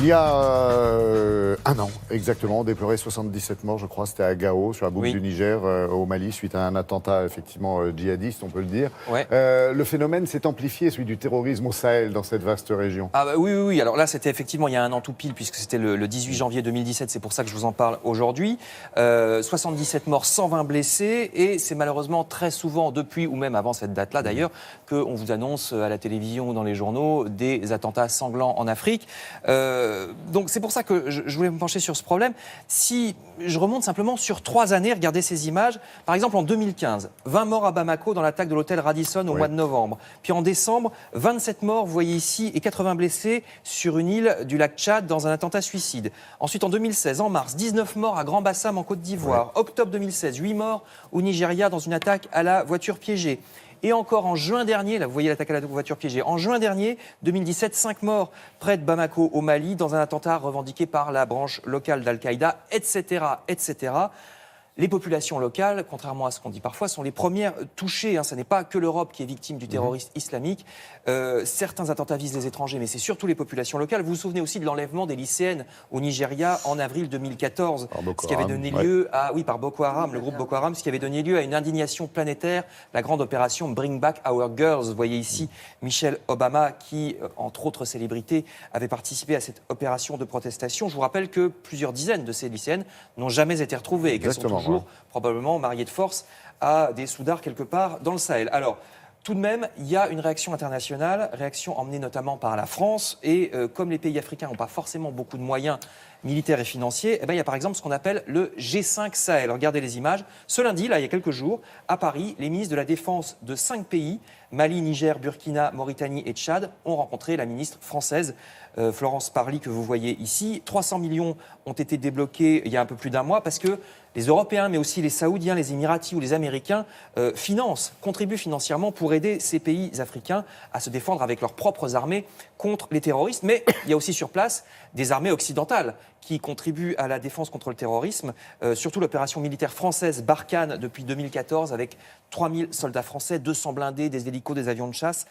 Il y a un an, exactement, on déplorait 77 morts, je crois, c'était à Gao, sur la boucle du Niger, au Mali, suite à un attentat, effectivement, djihadiste, on peut le dire. Ouais. Le phénomène s'est amplifié, celui du terrorisme au Sahel, dans cette vaste région. Ah bah oui. Alors là, c'était effectivement il y a un an tout pile, puisque c'était le 18 janvier 2017, c'est pour ça que je vous en parle aujourd'hui. 77 morts, 120 blessés, et c'est malheureusement très souvent, depuis ou même avant cette date-là d'ailleurs, qu'on vous annonce à la télévision ou dans les journaux des attentats sanglants en Afrique. Donc c'est pour ça que je voulais me pencher sur ce problème. Si je remonte simplement sur 3 années, regardez ces images. Par exemple, en 2015, 20 morts à Bamako dans l'attaque de l'hôtel Radisson au mois de novembre. Puis en décembre, 27 morts, vous voyez ici, et 80 blessés sur une île du lac Tchad dans un attentat suicide. Ensuite, en 2016, en mars, 19 morts à Grand-Bassam en Côte d'Ivoire. Octobre 2016, 8 morts au Nigeria dans une attaque à la voiture piégée. Et encore en juin dernier, là vous voyez l'attaque à la voiture piégée, en juin dernier, 2017, 5 morts près de Bamako au Mali dans un attentat revendiqué par la branche locale d'Al-Qaïda, etc., etc. Les populations locales, contrairement à ce qu'on dit parfois, sont les premières touchées. Ce n'est pas que l'Europe qui est victime du terrorisme islamique. Certains attentats visent les étrangers, mais c'est surtout les populations locales. Vous vous souvenez aussi de l'enlèvement des lycéennes au Nigeria en avril 2014, ce qui avait donné lieu à, par Boko Haram, le groupe Boko Haram, ce qui avait donné lieu à une indignation planétaire, la grande opération Bring Back Our Girls. Vous voyez ici Michelle Obama, qui, entre autres célébrités, avait participé à cette opération de protestation. Je vous rappelle que plusieurs dizaines de ces lycéennes n'ont jamais été retrouvées et qu'elles sont toujours probablement mariés de force à des soudards quelque part dans le Sahel. Alors, tout de même, il y a une réaction internationale, réaction emmenée notamment par la France, et comme les pays africains n'ont pas forcément beaucoup de moyens militaires et financiers, il y a par exemple ce qu'on appelle le G5 Sahel. Regardez les images. Ce lundi, là, il y a quelques jours, à Paris, les ministres de la Défense de 5 pays, Mali, Niger, Burkina, Mauritanie et Tchad, ont rencontré la ministre française Florence Parly, que vous voyez ici. 300 millions ont été débloqués il y a un peu plus d'un mois parce que les Européens, mais aussi les Saoudiens, les Émiratis ou les Américains contribuent financièrement pour aider ces pays africains à se défendre avec leurs propres armées contre les terroristes. Mais il y a aussi sur place des armées occidentales qui contribuent à la défense contre le terrorisme, surtout l'opération militaire française Barkhane depuis 2014 avec 3000 soldats français, 200 blindés, des hélicos, des avions de chasse.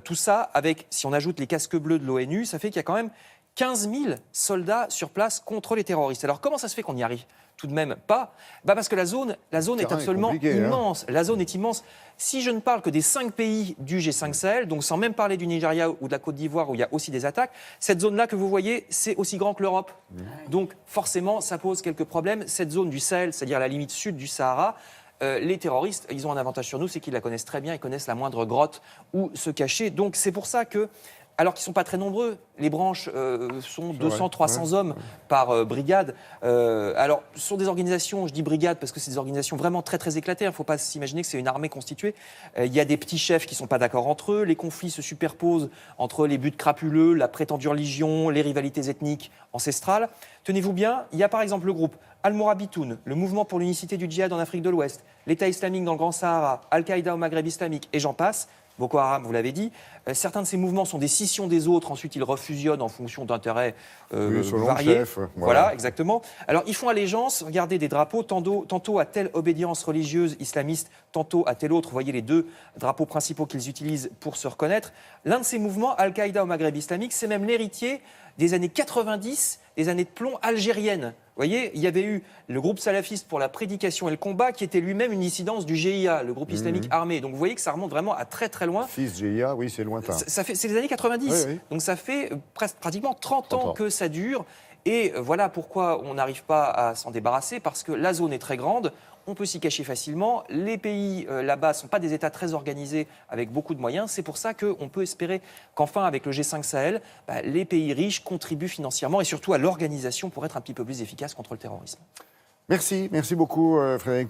Tout ça avec, si on ajoute les casques bleus de l'ONU, ça fait qu'il y a quand même 15 000 soldats sur place contre les terroristes. Alors comment ça se fait qu'on n'y arrive tout de même pas? Parce que la zone est absolument immense. La zone est immense. Si je ne parle que des 5 pays du G5 Sahel, donc sans même parler du Nigeria ou de la Côte d'Ivoire où il y a aussi des attaques, cette zone-là que vous voyez, c'est aussi grand que l'Europe. Donc forcément, ça pose quelques problèmes. Cette zone du Sahel, c'est-à-dire la limite sud du Sahara, les terroristes, ils ont un avantage sur nous, c'est qu'ils la connaissent très bien, ils connaissent la moindre grotte où se cacher. Donc c'est pour ça que, alors qu'ils ne sont pas très nombreux, les branches sont 200-300 hommes par brigade. Alors, ce sont des organisations, je dis brigade parce que c'est des organisations vraiment très très éclatées. Il ne faut pas s'imaginer que c'est une armée constituée. Il y a des petits chefs qui ne sont pas d'accord entre eux. Les conflits se superposent entre les buts crapuleux, la prétendue religion, les rivalités ethniques ancestrales. Tenez-vous bien, il y a par exemple le groupe Al-Mourabitoun, le mouvement pour l'unicité du djihad en Afrique de l'Ouest, l'État islamique dans le Grand Sahara, Al-Qaïda au Maghreb islamique et j'en passe. Boko Haram, vous l'avez dit. Certains de ces mouvements sont des scissions des autres. Ensuite, ils refusionnent en fonction d'intérêts variés. Chef, voilà, exactement. Alors, ils font allégeance. Regardez des drapeaux, tantôt à telle obédience religieuse islamiste, tantôt à telle autre. Vous voyez les deux drapeaux principaux qu'ils utilisent pour se reconnaître. L'un de ces mouvements, Al-Qaïda au Maghreb islamique, c'est même l'héritier des années 90, des années de plomb algériennes. Vous voyez, il y avait eu le groupe salafiste pour la prédication et le combat qui était lui-même une dissidence du GIA, le groupe islamique armé. Donc vous voyez que ça remonte vraiment à très très loin. Fils GIA, oui, c'est lointain. C'est les années 90. Oui. Donc ça fait pratiquement 30 ans que ça dure. Et voilà pourquoi on n'arrive pas à s'en débarrasser, parce que la zone est très grande, on peut s'y cacher facilement. Les pays là-bas ne sont pas des États très organisés avec beaucoup de moyens. C'est pour ça qu'on peut espérer qu'enfin, avec le G5 Sahel, les pays riches contribuent financièrement et surtout à l'organisation pour être un petit peu plus efficace contre le terrorisme. Merci beaucoup Frédéric.